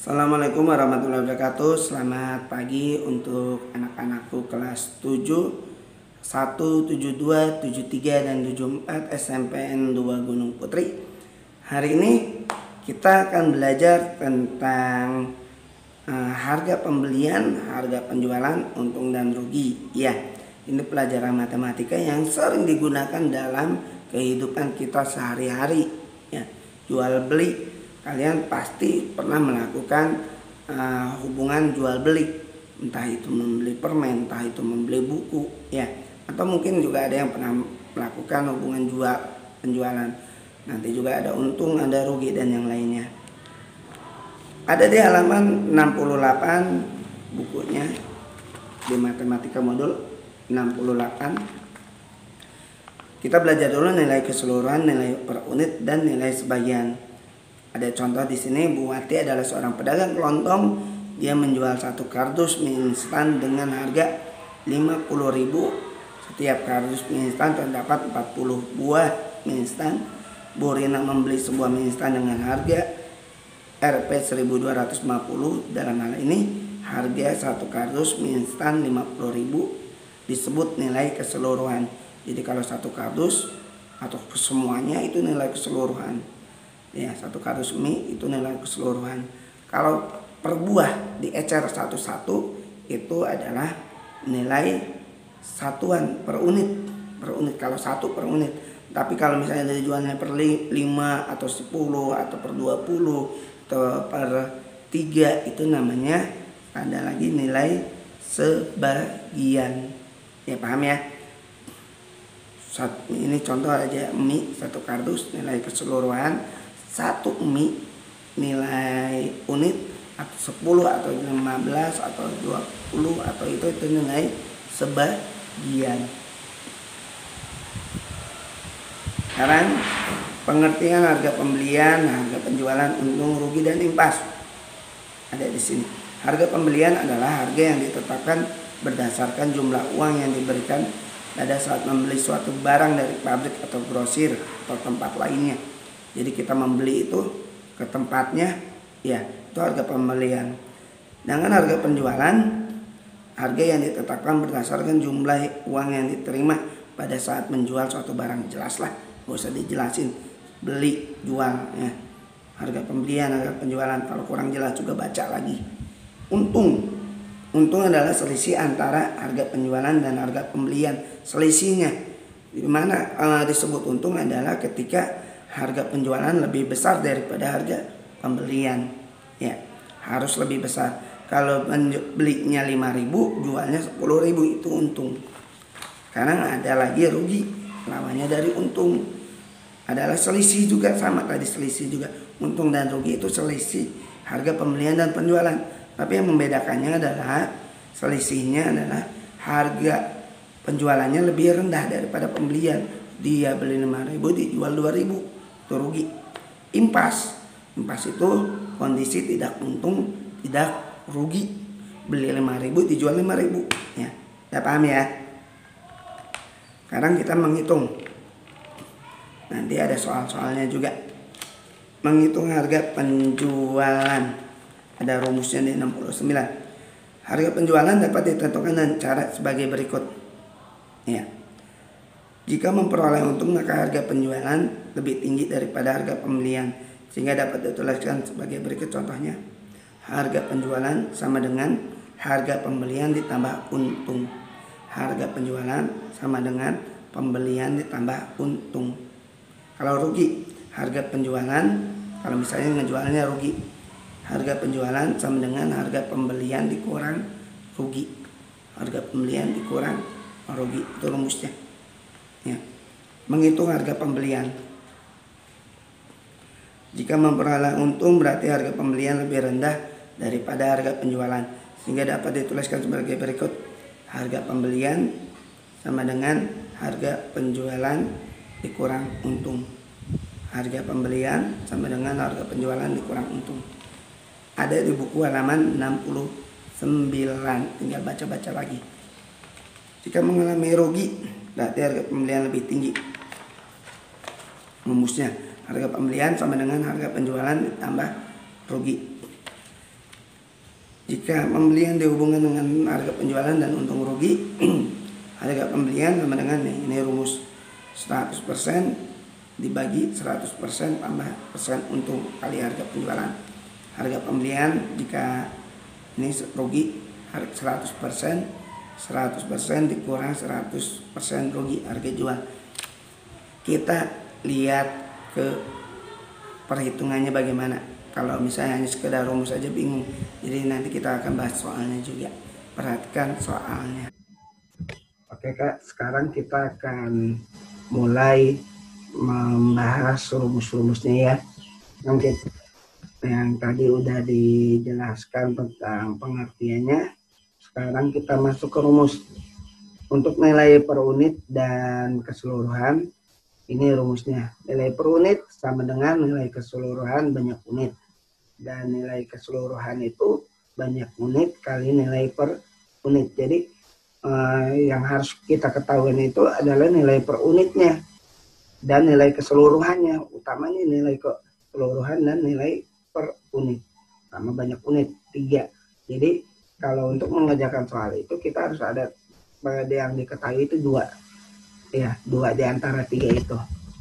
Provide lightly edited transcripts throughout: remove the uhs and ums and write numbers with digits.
Assalamualaikum warahmatullahi wabarakatuh. Selamat pagi untuk anak-anakku kelas 7, 1, 72, 73, dan 74 SMPN 2 Gunung Putri. Hari ini kita akan belajar tentang harga pembelian, harga penjualan, untung dan rugi. Ya, ini pelajaran matematika yang sering digunakan dalam kehidupan kita sehari-hari. Ya, jual beli. Kalian pasti pernah melakukan hubungan jual beli, entah itu membeli permen, entah itu membeli buku, ya, atau mungkin juga ada yang pernah melakukan hubungan penjualan. Nanti juga ada untung, ada rugi, dan yang lainnya. Ada di halaman 68 bukunya di matematika modul 68. Kita belajar dulu nilai keseluruhan, nilai per unit, dan nilai sebagian. Ada contoh di sini, Bu Wati adalah seorang pedagang kelontong. Dia menjual satu kardus mie instan dengan harga 50.000. Setiap kardus mie instan terdapat 40 buah mie instan. Bu Rina membeli sebuah mie instan dengan harga Rp 1.250. Dalam hal ini, harga satu kardus mie instan 50.000 disebut nilai keseluruhan. Jadi kalau satu kardus atau semuanya itu nilai keseluruhan. Ya, satu kardus mie itu nilai keseluruhan. Kalau per buah diecer satu-satu itu adalah nilai satuan per unit. Per unit kalau satu per unit. Tapi kalau misalnya dijualnya per 5 atau 10 atau per 20 atau per 3 itu namanya ada lagi nilai sebagian. Ya, paham ya? Ini contoh aja mie satu kardus nilai keseluruhan. Satu mie nilai unit atau 10 atau 15 atau 20 atau itu nilai sebagian. Sekarang pengertian harga pembelian, harga penjualan, untung, rugi, dan impas. Ada di sini. Harga pembelian adalah harga yang ditetapkan berdasarkan jumlah uang yang diberikan pada saat membeli suatu barang dari pabrik atau grosir atau tempat lainnya. Jadi kita membeli itu ke tempatnya, ya, itu harga pembelian. Dengan harga penjualan, harga yang ditetapkan berdasarkan jumlah uang yang diterima pada saat menjual suatu barang. Jelas lah, gak usah dijelasin. Beli, jual, ya. Harga pembelian, harga penjualan. Kalau kurang jelas juga baca lagi. Untung. Untung adalah selisih antara harga penjualan dan harga pembelian. Selisihnya. Dimana disebut untung adalah ketika harga penjualan lebih besar daripada harga pembelian, ya, harus lebih besar. Kalau belinya 5.000, jualnya 10.000, itu untung. Karena ada lagi rugi, lawannya dari untung adalah selisih juga, sama tadi selisih juga. Untung dan rugi itu selisih harga pembelian dan penjualan. Tapi yang membedakannya adalah selisihnya adalah harga penjualannya lebih rendah daripada pembelian. Dia beli 5.000, dijual 2.000. Itu rugi. Impas itu kondisi tidak untung, tidak rugi. Beli 5.000, dijual 5.000, ya. Udah paham ya? Sekarang kita menghitung. Nanti ada soal-soalnya juga. Menghitung harga penjualan. Ada rumusnya di 69. Harga penjualan dapat ditentukan dengan cara sebagai berikut. Ya. Jika memperoleh untung, maka harga penjualan lebih tinggi daripada harga pembelian, sehingga dapat dituliskan sebagai berikut contohnya. Harga penjualan sama dengan harga pembelian ditambah untung. Harga penjualan sama dengan pembelian ditambah untung. Kalau rugi, harga penjualan, kalau misalnya ngejualnya rugi, harga penjualan sama dengan harga pembelian dikurang rugi. Harga pembelian dikurang rugi, itu rumusnya. Ya. Menghitung harga pembelian. Jika memperoleh untung, berarti harga pembelian lebih rendah daripada harga penjualan, sehingga dapat dituliskan sebagai berikut. Harga pembelian sama dengan harga penjualan dikurang untung. Harga pembelian sama dengan harga penjualan dikurang untung. Ada di buku halaman 69, tinggal baca-baca lagi. Jika mengalami rugi, berarti harga pembelian lebih tinggi. Rumusnya, harga pembelian sama dengan harga penjualan ditambah rugi. Jika pembelian dihubungkan dengan harga penjualan dan untung rugi, harga pembelian sama dengan ini rumus 100% dibagi 100% tambah persen untung kali harga penjualan. Harga pembelian jika ini rugi 100%, 100% dikurang 100% rugi harga jual. Kita lihat ke perhitungannya bagaimana. Kalau misalnya hanya sekedar rumus saja bingung. Jadi nanti kita akan bahas soalnya juga. Perhatikan soalnya. Oke Kak, sekarang kita akan mulai membahas rumus-rumusnya ya. Yang tadi udah dijelaskan tentang pengertiannya. Sekarang kita masuk ke rumus. Untuk nilai per unit dan keseluruhan, ini rumusnya. Nilai per unit sama dengan nilai keseluruhan banyak unit. Dan nilai keseluruhan itu banyak unit kali nilai per unit. Jadi yang harus kita ketahui itu adalah nilai per unitnya dan nilai keseluruhannya. Utamanya nilai keseluruhan dan nilai per unit. Sama banyak unit, 3. Jadi kalau untuk mengerjakan soal itu kita harus ada yang diketahui itu 2. Ya, 2 di antara 3 itu.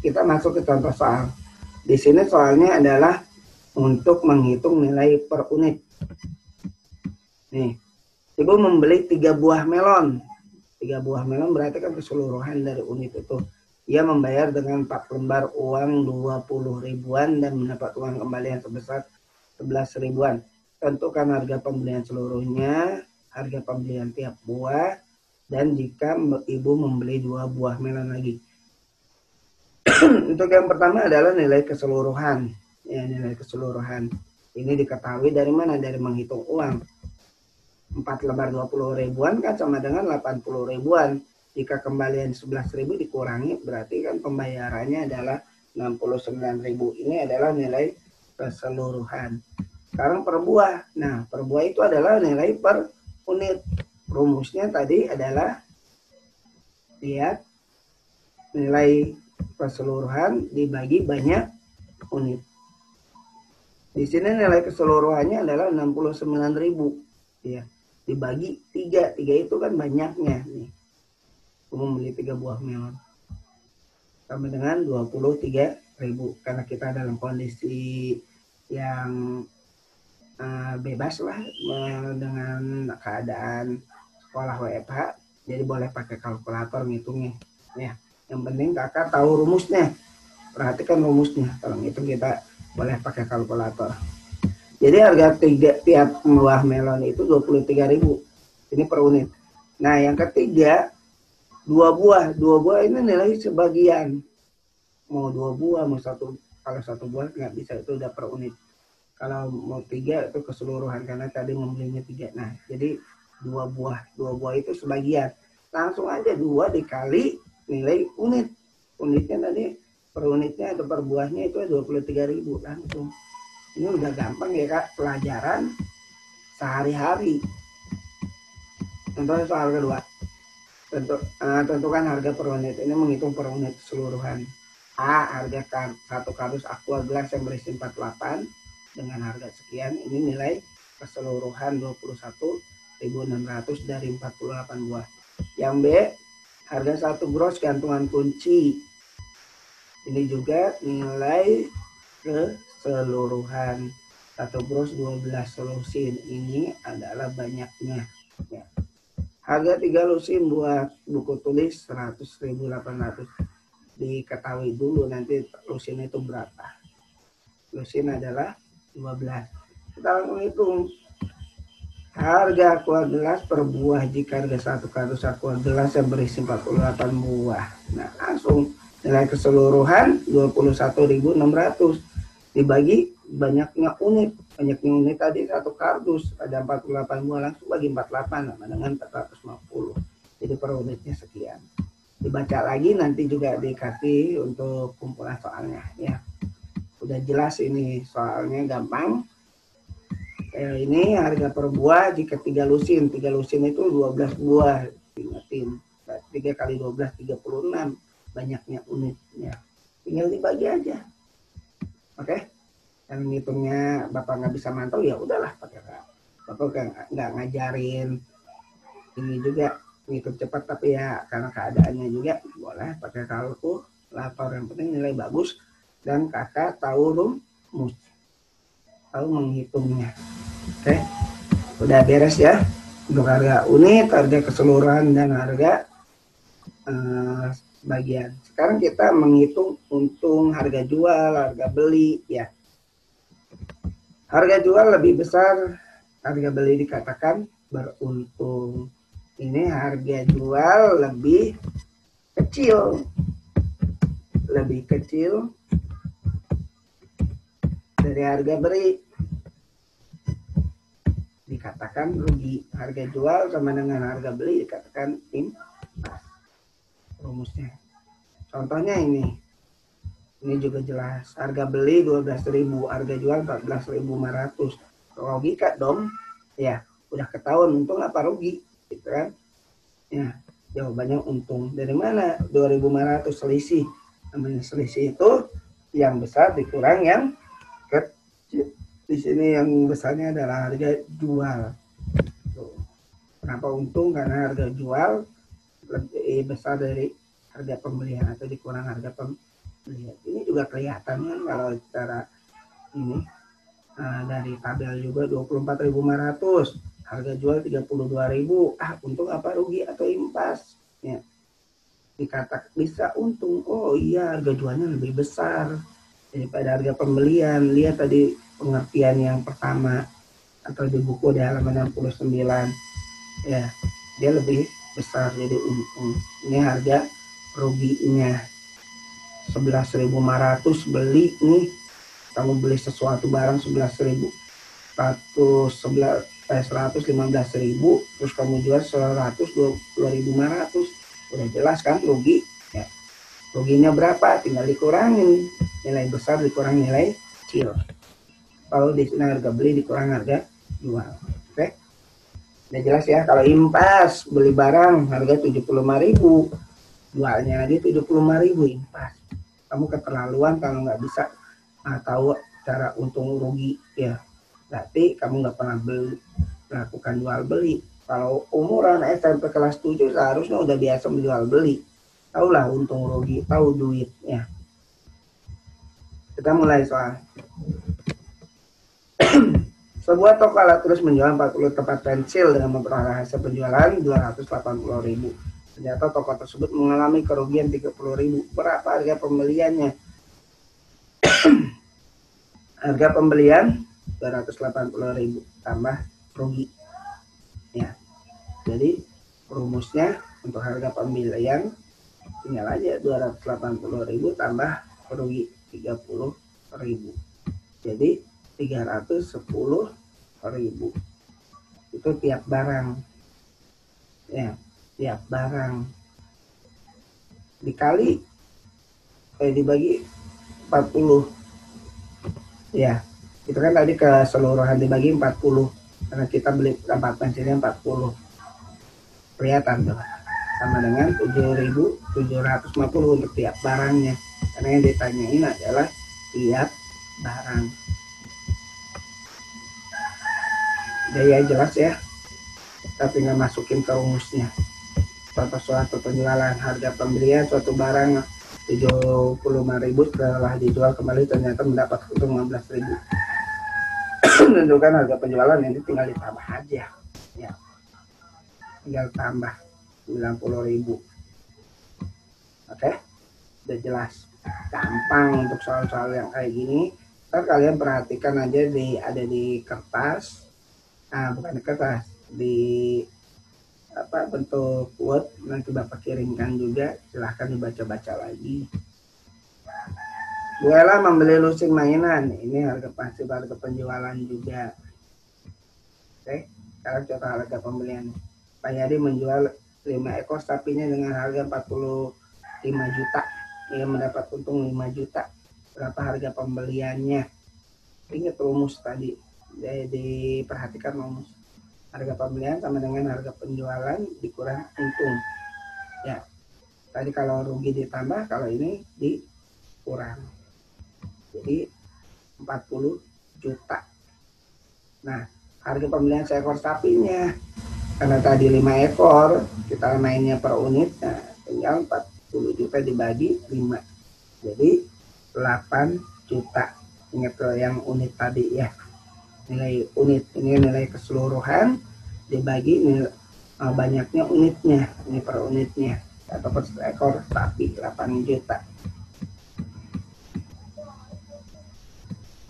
Kita masuk ke contoh soal. Di sini soalnya adalah untuk menghitung nilai per unit. Nih, ibu membeli 3 buah melon. 3 buah melon berarti kan keseluruhan dari unit itu. Ia membayar dengan 4 lembar uang 20 ribuan dan mendapat uang kembalian sebesar 11 ribuan. Tentukan harga pembelian seluruhnya, harga pembelian tiap buah, dan jika ibu membeli 2 buah melon lagi. Untuk yang pertama adalah nilai keseluruhan. Ya, nilai keseluruhan. Ini diketahui dari mana? Dari menghitung uang. 4 lembar 20 ribuan kan sama dengan 80 ribuan. Jika kembalian 11 ribu dikurangi, berarti kan pembayarannya adalah 69 ribu. Ini adalah nilai keseluruhan. Sekarang per buah. Nah, per buah itu adalah nilai per unit. Rumusnya tadi adalah, lihat, nilai keseluruhan dibagi banyak unit. Di sini nilai keseluruhannya adalah 69.000. Ya, dibagi 3. 3 itu kan banyaknya nih. Membeli 3 buah melon. Sama dengan 23.000 karena kita dalam kondisi yang bebas lah dengan keadaan sekolah WFH. Jadi boleh pakai kalkulator ngitungnya. Ya, yang penting kakak tahu rumusnya. Perhatikan rumusnya. Kalau ngitung kita boleh pakai kalkulator. Jadi harga tiap buah melon itu 23.000. Ini per unit. Nah, yang ketiga 2 buah. 2 buah ini nilai sebagian. Mau 2 buah, mau 1. Kalau 1 buah nggak bisa, itu udah per unit. Kalau mau 3 itu keseluruhan karena tadi membelinya 3. Nah, jadi 2 buah. 2 buah itu sebagian. Langsung aja 2 dikali nilai unit. Unitnya tadi per unitnya atau per buahnya itu 23.000 langsung. Ini udah gampang ya Kak, pelajaran sehari-hari. Contohnya soal kedua. Tentukan harga per unit. Ini menghitung per unit keseluruhan. A, harga 1 kardus aqua gelas yang berisi 48 dengan harga sekian. Ini nilai keseluruhan 21.600 dari 48 buah. Yang B, harga 1 gros gantungan kunci. Ini juga nilai keseluruhan. 1 gros 12 lusin. Ini adalah banyaknya. Ya. Harga 3 lusin buat buku tulis 100.800. Diketahui dulu nanti lusin itu berapa. Lusin adalah 12. Kita langsung hitung. Harga aqua gelas per buah jika harga 1 kardus aqua gelas yang berisi 48 buah. Nah, langsung nilai keseluruhan 21.600 dibagi banyaknya unit. Banyaknya unit tadi 1 kardus ada 48 buah, langsung bagi 48 sama dengan 450. Jadi per unitnya sekian. Dibaca lagi nanti juga dikasih untuk kumpulan soalnya ya. Udah jelas ini soalnya gampang. Ini harga per buah jika 3 lusin. 3 lusin itu 12 buah. Ingatin. 3 kali 12 36. Banyaknya unitnya. Tinggal dibagi aja. Oke. Dan ngitungnya Bapak nggak bisa mantau ya udahlah pakai aku nggak ngajarin ini juga ngitung cepat, tapi ya karena keadaannya juga boleh pakai kalkulator, yang penting nilai bagus dan kakak tahu rumus, tahu menghitungnya. Oke, udah beres ya untuk harga unit, harga keseluruhan, dan harga bagian. Sekarang kita menghitung untung, harga jual, harga beli ya. Harga jual lebih besar, harga beli dikatakan beruntung. Ini harga jual lebih kecil dari harga beli, dikatakan rugi. Harga jual sama dengan harga beli dikatakan impas. Rumusnya contohnya ini juga jelas. Harga beli 12.000, harga jual 14.500. Logika dong ya, udah ketahuan untung apa rugi gitu kan ya. Jawabannya untung. Dari mana? 2.500 selisih. Namanya selisih itu yang besar dikurang yang kecil. Di sini yang besarnya adalah harga jual. Tuh. Kenapa untung? Karena harga jual lebih besar dari harga pembelian atau dikurang harga pembelian. Ini juga kelihatan kan kalau secara ini dari tabel juga 24.500, harga jual 32.000. Untung apa rugi atau impas ya. Dikatakan bisa untung, oh iya harga jualnya lebih besar daripada harga pembelian. Lihat tadi pengertian yang pertama atau di buku di halaman 69 ya, dia lebih besar jadi untung. Ini harga ruginya 11.500 beli nih, kamu beli sesuatu barang 11.000, 115.000, terus kamu jual 102.500, udah jelas kan rugi ya. Ruginya berapa? Tinggal dikurangin nilai besar dikurang nilai kecil. Kalau di sini harga beli dikurang harga jual. Oke, udah jelas ya. Kalau impas, beli barang harga 75.000, jualnya aja 75.000, impas. Kamu keterlaluan kalau nggak bisa tahu cara untung rugi ya. Berarti kamu nggak pernah lakukan jual beli. Kalau umuran SMP kelas 7 seharusnya udah biasa menjual beli, tahulah untung rugi, tahu duitnya. Kita mulai soal. Sebuah toko alat tulis menjual 40 tempat pensil dengan memperoleh hasil penjualan 280.000. Ternyata toko tersebut mengalami kerugian 30.000. Berapa harga pembeliannya? Harga pembelian 280.000 tambah rugi ya. Jadi rumusnya untuk harga pembelian tinggal aja 280.000 tambah rugi 30.000. Jadi 310.000. Itu tiap barang ya, tiap barang dikali dibagi 40 ya. Itu kan tadi keseluruhan dibagi 40 karena kita beli tempat pensilnya 40. Kelihatan tuh sama dengan 7.750 untuk tiap barangnya, karena yang ditanyain adalah tiap barang. Ya jelas ya, tapi nggak masukin ke rumusnya. Contoh suatu penjualan, harga pembelian suatu barang 75.000, setelah dijual kembali ternyata mendapat untung 15.000. Tentukan harga penjualan, ini tinggal ditambah aja ya, tinggal tambah 90.000. Oke, udah jelas, gampang untuk soal-soal yang kayak gini. Ntar kalian perhatikan aja ada di kertas, bukan di kertas, di bentuk Word, nanti Bapak kirimkan juga, silahkan dibaca-baca lagi. Bu Ella membeli lusing mainan, ini harga pasti harga penjualan juga. Oke, sekarang contoh harga pembelian. Pak Yadi menjual 5 ekor sapinya dengan harga 45 juta. Ia mendapat untung 5 juta. Berapa harga pembeliannya? Ingat rumus tadi. Jadi perhatikan rumus. Harga pembelian sama dengan harga penjualan dikurang untung. Ya. Tadi kalau rugi ditambah, kalau ini dikurang. Jadi 40 juta. Nah, harga pembelian seekor sapinya. Karena tadi 5 ekor, kita mainnya per unit, nah tinggal 40 juta dibagi 5. Jadi 8 juta. Ingat yang unit tadi ya. Nilai unit, ini nilai keseluruhan dibagi nilai, banyaknya unitnya, ini per unitnya. Atau per ekor sapi 8 juta.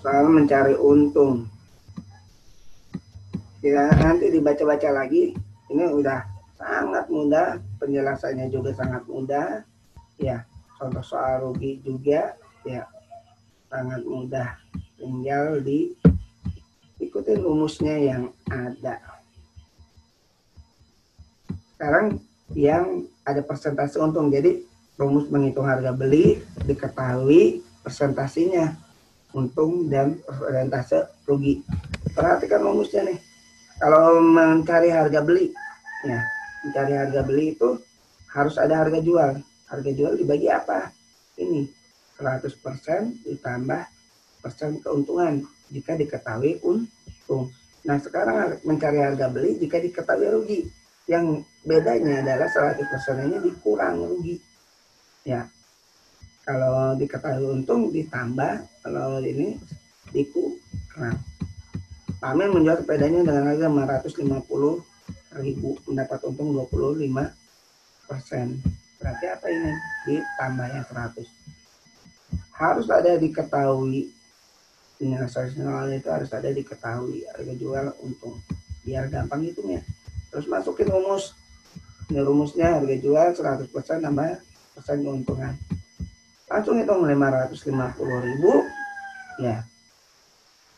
Soal mencari untung. Kita nanti dibaca-baca lagi. Ini udah sangat mudah, penjelasannya juga sangat mudah. Ya, contoh soal rugi juga ya sangat mudah. Tinggal diikutin rumusnya yang ada. Sekarang yang ada persentase untung. Jadi rumus menghitung harga beli diketahui persentasinya untung dan persentase rugi. Perhatikan rumusnya nih. Kalau mencari harga beli, ya mencari harga beli itu harus ada harga jual. Harga jual dibagi apa? Ini 100% ditambah persen keuntungan jika diketahui untung. Nah sekarang mencari harga beli jika diketahui rugi. Yang bedanya adalah 100% ini dikurang rugi. Ya, kalau diketahui untung ditambah, kalau ini dikurang. Pamen menjual sepedanya dengan harga 550.000, mendapat untung 25%. Berarti apa ini? Ditambahnya 100. Harus ada diketahui, nilai nasional itu harus ada diketahui harga jual untung. Biar gampang hitungnya. Terus masukin rumus. Ini rumusnya harga jual 100% tambah persen keuntungan. Langsung hitung 550.000 ya.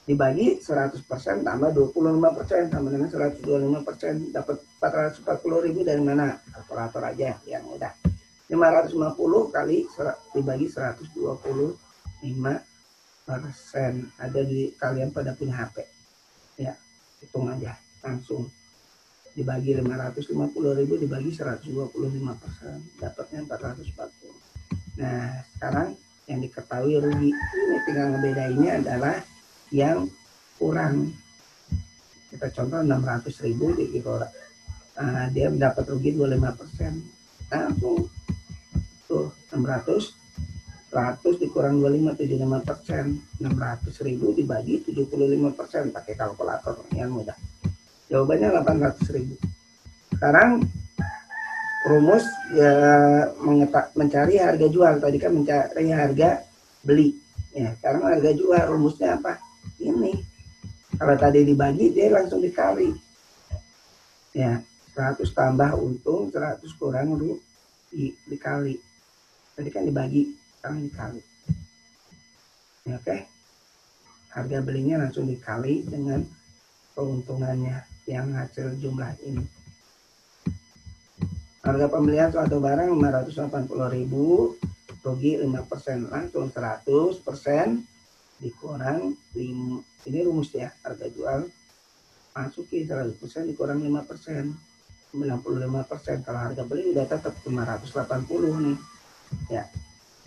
Dibagi 100% tambah 25% sama dengan 125%, dapat 440.000 dari mana? Kalkulator aja yang udah. 550 kali dibagi 125%. Ada di kalian pada punya HP. Ya, hitung aja langsung. Dibagi 550.000 dibagi 125%, dapatnya 440. Nah, sekarang yang diketahui rugi. Ini tinggal ngebedainnya adalah yang kurang. Kita contoh 600.000 dikira dia dapat rugi 25%. Langsung tuh 600 100 dikurang 25 75%. 600.000 dibagi 75%, pakai kalkulator yang mudah. Jawabannya 800.000. Sekarang rumus ya mencari harga jual. Tadi kan mencari harga beli. Ya, sekarang harga jual rumusnya apa? Ini. Kalau tadi dibagi dia langsung dikali. Ya, 100 tambah untung, 100 kurang rugi dikali. Tadi kan dibagi, sekarang dikali. Ya, oke. Harga belinya langsung dikali dengan keuntungannya yang hasil jumlah ini. Harga pembelian suatu barang 580.000, rugi 5%, langsung 100% dikurang 5. Ini rumus ya, harga jual masuki 100% dikurang 5%, 95%. Kalau harga beli udah tetap 580 nih. Ya,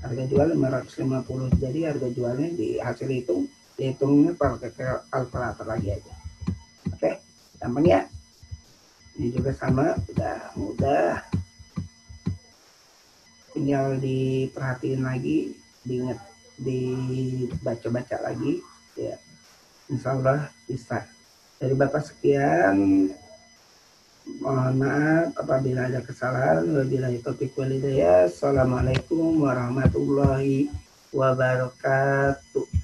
harga jual 550. Jadi harga jualnya di hasil dihitungnya pakai kalkulator lagi aja. Oke, gampang ya. Ini juga sama, udah mudah. Tinggal diperhatiin lagi, diingat, dibaca-baca lagi ya, insya Allah bisa. Dari Bapak sekian, mohon maaf apabila ada kesalahan. Wabillahi taufiq wal hidayah. Assalamualaikum warahmatullahi wabarakatuh.